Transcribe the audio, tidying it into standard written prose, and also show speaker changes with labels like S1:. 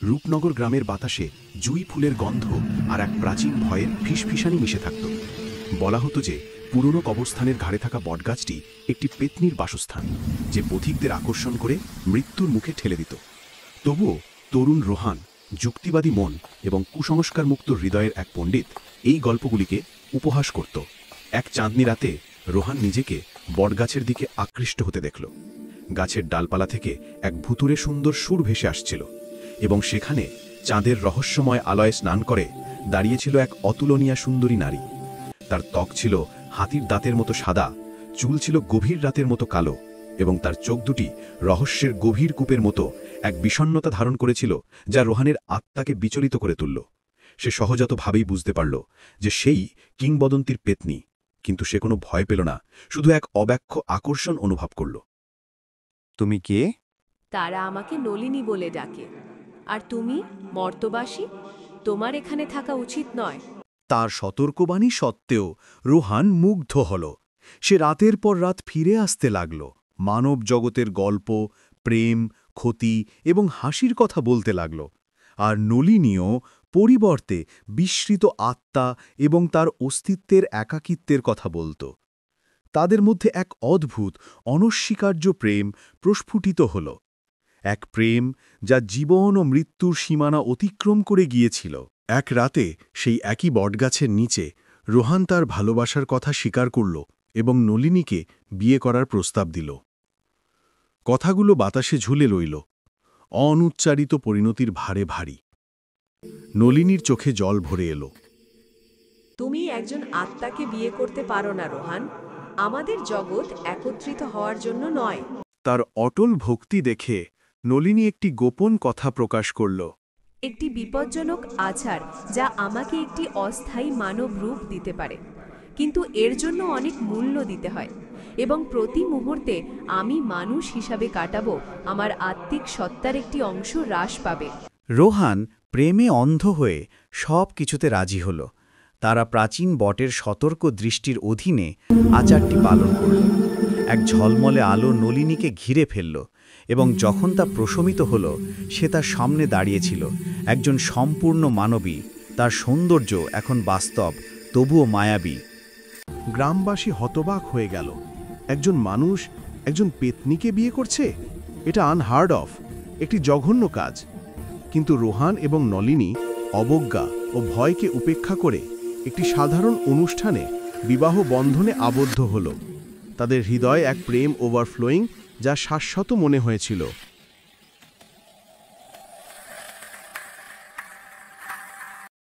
S1: রূপনগর গ্রামের বাতাসে জুঁই ফুলের গন্ধ আর এক প্রাচীন ভয়ের ফিসফিসানি মিশে থাকত। বলা হতো যে পুরনো কবরস্থানের ঘাড়ে থাকা বটগাছটি একটি পেতনির বাসস্থান, যে পথিকদের আকর্ষণ করে মৃত্যুর মুখে ঠেলে দিত। তবুও তরুণ রোহান, যুক্তিবাদী মন এবং কুসংস্কারমুক্ত হৃদয়ের এক পণ্ডিত এই গল্পগুলিকে উপহাস করত। এক চাঁদনি রাতে রোহান নিজেকে বটগাছের দিকে আকৃষ্ট হতে দেখল। গাছের ডালপালা থেকে এক ভুতুরে সুন্দর সুর ভেসে আসছিল, এবং সেখানে চাঁদের রহস্যময় আলোয় স্নান করে দাঁড়িয়েছিল এক অতুলনীয় সুন্দরী নারী। তার ত্বক ছিল হাতির দাঁতের মতো সাদা, চুল ছিল গভীর রাতের মতো কালো, এবং তার চোখ দুটি রহস্যের গভীর কূপের মতো এক বিষণ্ণতা ধারণ করেছিল, যা রোহানের আত্মাকে বিচলিত করে তুলল। সে সহজাতভাবেই বুঝতে পারল যে সেই কিংবদন্তির পেতনি, কিন্তু সে কোনো ভয় পেল না, শুধু এক অব্যাখ্য আকর্ষণ অনুভব করল।
S2: তুমি কে?
S3: তারা আমাকে নলিনী বলে ডাকে। আর তুমি মর্তবাসী, তোমার এখানে থাকা উচিত নয়।
S4: তার সতর্কবাণী সত্ত্বেও রোহান মুগ্ধ হল। সে রাতের পর রাত ফিরে আসতে লাগল, মানব জগতের গল্প, প্রেম, ক্ষতি এবং হাসির কথা বলতে লাগল। আর নলিনীও পরিবর্তে বিস্মৃত আত্মা এবং তার অস্তিত্বের একাকিত্বের কথা বলত। তাদের মধ্যে এক অদ্ভুত অনস্বীকার্য প্রেম প্রস্ফুটিত হল, এক প্রেম যা জীবন ও মৃত্যুর সীমানা অতিক্রম করে গিয়েছিল। এক রাতে সেই একই বটগাছের নিচে রোহান তার ভালোবাসার কথা স্বীকার করল এবং নলিনীকে বিয়ে করার প্রস্তাব দিল। কথাগুলো বাতাসে ঝুলে রইল, অনুচ্চারিত পরিণতির ভারে ভারী। নলিনীর চোখে জল ভরে এলো।
S3: তুমি একজন আত্মাকে বিয়ে করতে পারো না রোহান। আমাদের জগৎ একত্রিত হওয়ার জন্য নয়।
S4: তার অটল ভক্তি দেখে নলিনী একটি গোপন কথা প্রকাশ করল।
S3: একটি বিপজ্জনক আচার যা আমাকে একটি অস্থায়ী মানব রূপ দিতে পারে, কিন্তু এর জন্য অনেক মূল্য দিতে হয়, এবং প্রতি মুহূর্তে আমি মানুষ হিসাবে কাটাবো আমার আত্মিক সত্তার একটি অংশ হ্রাস পাবে।
S2: রোহান প্রেমে অন্ধ হয়ে সব কিছুতে রাজি হল। তারা প্রাচীন বটের সতর্ক দৃষ্টির অধীনে আচারটি পালন করল। এক ঝলমলে আলো নলিনীকে ঘিরে ফেলল, এবং যখন তা প্রশমিত হল, সে তার সামনে দাঁড়িয়েছিল, একজন সম্পূর্ণ মানবী। তার সৌন্দর্য এখন বাস্তব, তবুও মায়াবী।
S4: গ্রামবাসী হতবাক হয়ে গেল। একজন মানুষ একজন পেতনিকে বিয়ে করছে? এটা আনহার্ড অফ, একটি জঘন্য কাজ। কিন্তু রোহান এবং নলিনী অবজ্ঞা ও ভয়কে উপেক্ষা করে একটি সাধারণ অনুষ্ঠানে বিবাহ বন্ধনে আবদ্ধ হল। তাদের হৃদয়ে এক প্রেম ওভারফ্লোয়িং, যা শাশ্বত মনে হয়েছিল।